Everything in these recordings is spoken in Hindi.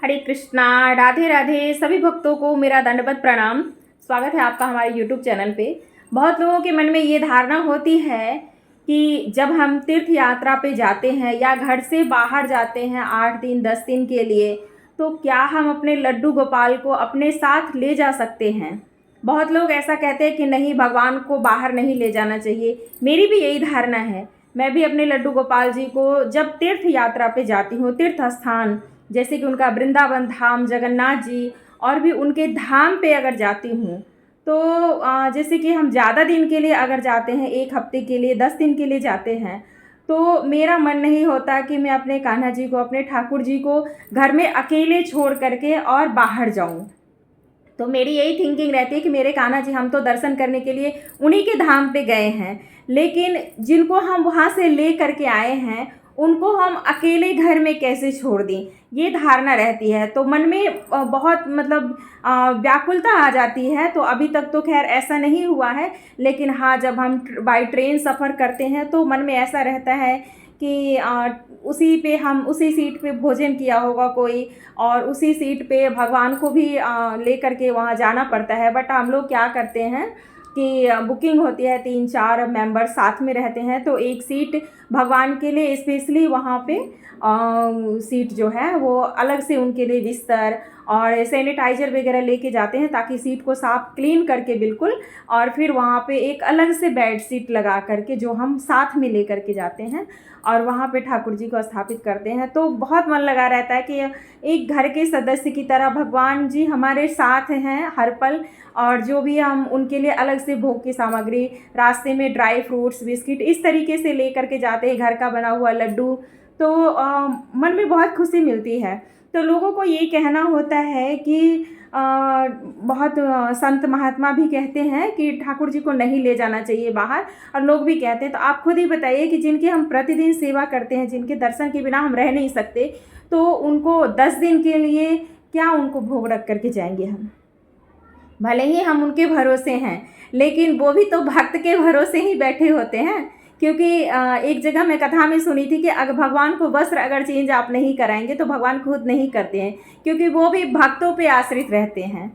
हरे कृष्णा, राधे राधे। सभी भक्तों को मेरा दंडवत प्रणाम। स्वागत है आपका हमारे यूट्यूब चैनल पे। बहुत लोगों के मन में ये धारणा होती है कि जब हम तीर्थ यात्रा पे जाते हैं या घर से बाहर जाते हैं 8 दिन 10 दिन के लिए, तो क्या हम अपने लड्डू गोपाल को अपने साथ ले जा सकते हैं। बहुत लोग ऐसा कहते हैं कि नहीं, भगवान को बाहर नहीं ले जाना चाहिए। मेरी भी यही धारणा है। मैं भी अपने लड्डू गोपाल जी को जब तीर्थ यात्रा पे जाती हूँ, तीर्थ स्थान जैसे कि उनका वृंदावन धाम, जगन्नाथ जी और भी उनके धाम पे अगर जाती हूँ, तो जैसे कि हम ज़्यादा दिन के लिए अगर जाते हैं, 1 हफ्ते के लिए 10 दिन के लिए जाते हैं, तो मेरा मन नहीं होता कि मैं अपने कान्हा जी को, अपने ठाकुर जी को घर में अकेले छोड़ करके और बाहर जाऊँ। तो मेरी यही थिंकिंग रहती है कि मेरे कान्हा जी, हम तो दर्शन करने के लिए उन्हीं के धाम पे गए हैं, लेकिन जिनको हम वहाँ से ले करके आए हैं उनको हम अकेले घर में कैसे छोड़ दें, ये धारणा रहती है। तो मन में बहुत मतलब व्याकुलता आ जाती है। तो अभी तक तो खैर ऐसा नहीं हुआ है, लेकिन हाँ, जब हम बाई ट्रेन सफ़र करते हैं तो मन में ऐसा रहता है कि उसी पे हम उसी सीट पे भोजन किया होगा कोई, और उसी सीट पे भगवान को भी ले करके वहाँ जाना पड़ता है। बट हम लोग क्या करते हैं कि बुकिंग होती है, 3-4 मेंबर साथ में रहते हैं, तो एक सीट भगवान के लिए स्पेशली वहाँ पे सीट जो है वो अलग से उनके लिए बिस्तर और सैनिटाइज़र वगैरह लेके जाते हैं, ताकि सीट को साफ क्लीन करके बिल्कुल, और फिर वहाँ पे एक अलग से बेड शीट लगा करके जो हम साथ में ले करके जाते हैं और वहाँ पे ठाकुर जी को स्थापित करते हैं। तो बहुत मन लगा रहता है कि एक घर के सदस्य की तरह भगवान जी हमारे साथ हैं हर पल। और जो भी हम उनके लिए अलग से भोग की सामग्री, रास्ते में ड्राई फ्रूट्स, बिस्किट इस तरीके से ले करके जाते हैं, घर का बना हुआ लड्डू, तो मन में बहुत खुशी मिलती है। तो लोगों को ये कहना होता है कि बहुत संत महात्मा भी कहते हैं कि ठाकुर जी को नहीं ले जाना चाहिए बाहर, और लोग भी कहते हैं। तो आप खुद ही बताइए कि जिनकी हम प्रतिदिन सेवा करते हैं, जिनके दर्शन के बिना हम रह नहीं सकते, तो उनको 10 दिन के लिए क्या उनको भोग रख करके जाएंगे हम। भले ही हम उनके भरोसे हैं, लेकिन वो भी तो भक्त के भरोसे ही बैठे होते हैं। क्योंकि एक जगह मैं कथा में सुनी थी कि अगर भगवान को वस्त्र अगर चेंज आप नहीं कराएंगे तो भगवान खुद नहीं करते हैं, क्योंकि वो भी भक्तों पे आश्रित रहते हैं।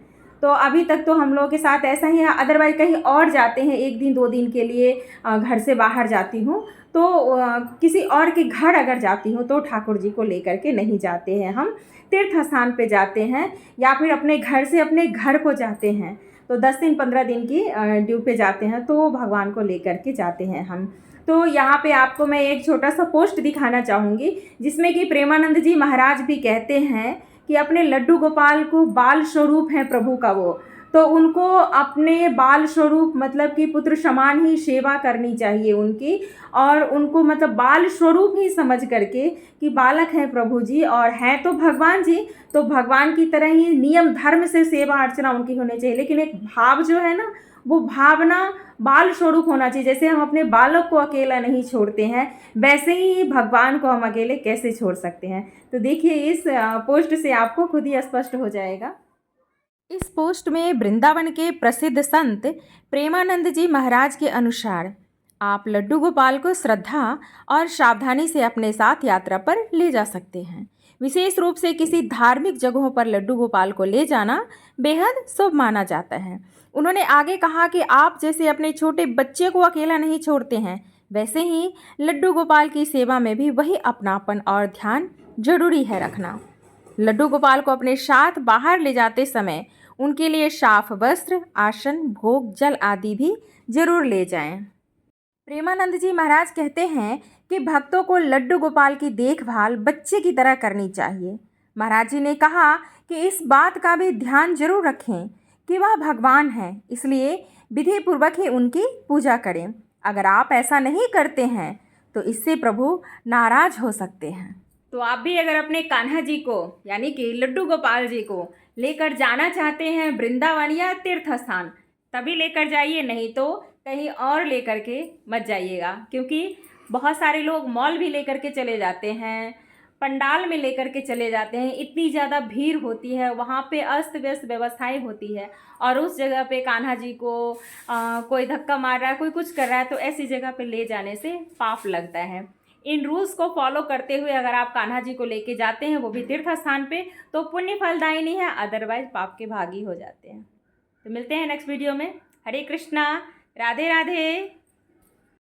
तो अभी तक तो हम लोगों के साथ ऐसा ही है। अदरवाइज कहीं और जाते हैं, 1 दिन 2 दिन के लिए घर से बाहर जाती हूँ, तो किसी और के घर अगर जाती हूँ तो ठाकुर जी को लेकर के नहीं जाते हैं। हम तीर्थ स्थान पे जाते हैं या फिर अपने घर से अपने घर को जाते हैं, तो 10 दिन 15 दिन की ड्यू पे जाते हैं, तो भगवान को लेकर के जाते हैं हम। तो यहाँ पे आपको मैं एक छोटा सा पोस्ट दिखाना चाहूँगी, जिसमें कि प्रेमानंद जी महाराज भी कहते हैं कि अपने लड्डू गोपाल को बाल स्वरूप हैं प्रभु का वो, तो उनको अपने बाल स्वरूप मतलब कि पुत्र समान ही सेवा करनी चाहिए उनकी, और उनको मतलब बाल स्वरूप ही समझ करके कि बालक हैं प्रभु जी और हैं तो भगवान जी, तो भगवान की तरह ही नियम धर्म से सेवा अर्चना उनकी होनी चाहिए। लेकिन एक भाव जो है ना, वो भावना बाल स्वरूप होना चाहिए। जैसे हम अपने बालक को अकेला नहीं छोड़ते हैं, वैसे ही भगवान को हम अकेले कैसे छोड़ सकते हैं। तो देखिए, इस पोस्ट से आपको खुद ही स्पष्ट हो जाएगा। इस पोस्ट में वृंदावन के प्रसिद्ध संत प्रेमानंद जी महाराज के अनुसार आप लड्डू गोपाल को श्रद्धा और सावधानी से अपने साथ यात्रा पर ले जा सकते हैं। विशेष रूप से किसी धार्मिक जगहों पर लड्डू गोपाल को ले जाना बेहद शुभ माना जाता है। उन्होंने आगे कहा कि आप जैसे अपने छोटे बच्चे को अकेला नहीं छोड़ते हैं, वैसे ही लड्डू गोपाल की सेवा में भी वही अपनापन और ध्यान जरूरी है रखना। लड्डू गोपाल को अपने साथ बाहर ले जाते समय उनके लिए साफ वस्त्र, आसन, भोग, जल आदि भी जरूर ले जाएं। प्रेमानंद जी महाराज कहते हैं कि भक्तों को लड्डू गोपाल की देखभाल बच्चे की तरह करनी चाहिए। महाराज जी ने कहा कि इस बात का भी ध्यान जरूर रखें कि वह भगवान हैं, इसलिए विधि पूर्वक ही उनकी पूजा करें। अगर आप ऐसा नहीं करते हैं तो इससे प्रभु नाराज हो सकते हैं। तो आप भी अगर अपने कान्हा जी को यानी कि लड्डू गोपाल जी को लेकर जाना चाहते हैं वृंदावन या तीर्थ स्थान, तभी लेकर जाइए, नहीं तो कहीं और लेकर के मत जाइएगा। क्योंकि बहुत सारे लोग मॉल भी लेकर के चले जाते हैं, पंडाल में लेकर के चले जाते हैं, इतनी ज़्यादा भीड़ होती है, वहाँ पे अस्त व्यस्त व्यवस्थाएं होती है, और उस जगह पे कान्हा जी को कोई धक्का मार रहा है, कोई कुछ कर रहा है, तो ऐसी जगह पे ले जाने से पाप लगता है। इन रूल्स को फॉलो करते हुए अगर आप कान्हा जी को लेके जाते हैं, वो भी तीर्थ स्थान पे, तो पुण्य फलदायिनी है, अदरवाइज पाप के भागी हो जाते हैं। तो मिलते हैं नेक्स्ट वीडियो में। हरे कृष्णा, राधे राधे।